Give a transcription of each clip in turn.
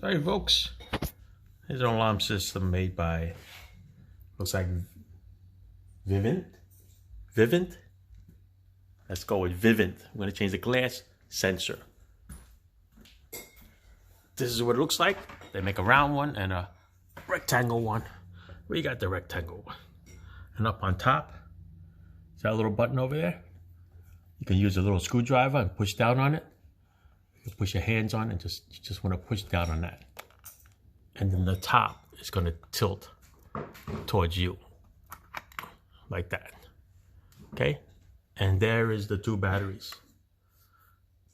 Alright folks, here's an alarm system made by, looks like Vivint. Let's go with Vivint. I'm going to change the glass sensor. This is what it looks like. They make a round one and a rectangle one. We got the rectangle one. And up on top, is that little button over there? You can use a little screwdriver and push down on it. You push your hands on it and you just want to push down on that. And then the top is going to tilt towards you. Like that. Okay? And there is the two batteries.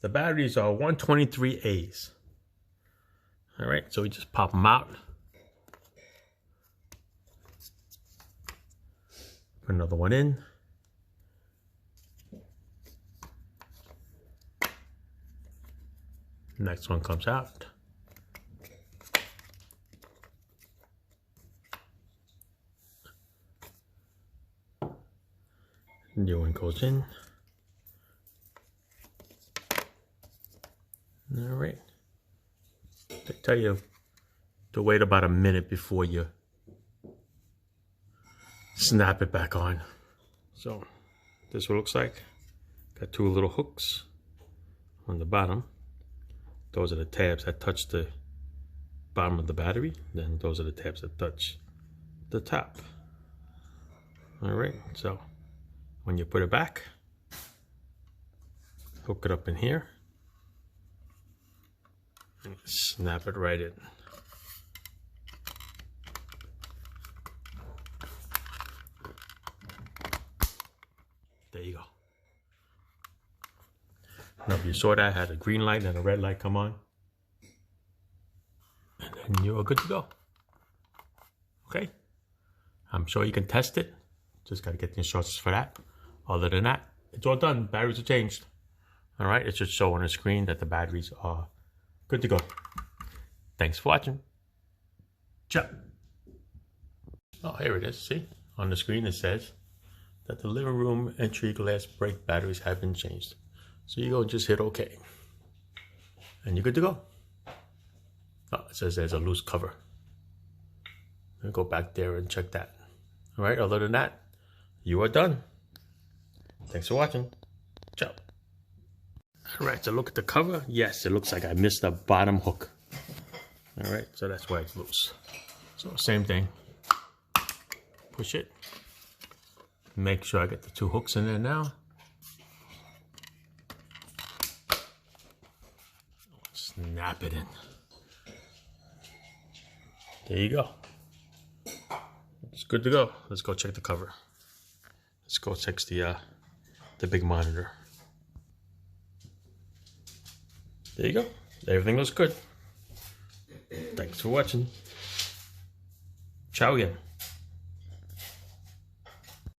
The batteries are 123As. Alright, so we just pop them out. Put another one in. Next one comes out. New one goes in. All right. They tell you to wait about a minute before you snap it back on. So this is what it looks like. Got two little hooks on the bottom. Those are the tabs that touch the bottom of the battery. Then those are the tabs that touch the top. All right, so when you put it back, hook it up in here and snap it right in. There you go. Now if you saw that, I had a green light and a red light come on. And then you're good to go. Okay? I'm sure you can test it. Just got to get the instructions for that. Other than that, it's all done. Batteries are changed. Alright, it should show on the screen that the batteries are good to go. Thanks for watching. Ciao. Oh, here it is. See? On the screen it says that the living room entry glass break batteries have been changed. So you go just hit OK. And you're good to go. Oh, it says there's a loose cover. I'll go back there and check that. Alright, other than that, you are done. Thanks for watching. Ciao. Alright, so look at the cover. Yes, it looks like I missed the bottom hook. Alright, so that's why it's loose. So same thing. Push it. Make sure I get the two hooks in there now. Snap it in. There you go. It's good to go. Let's go check the cover. Let's go check the big monitor. There you go. Everything looks good. Thanks for watching. Ciao again.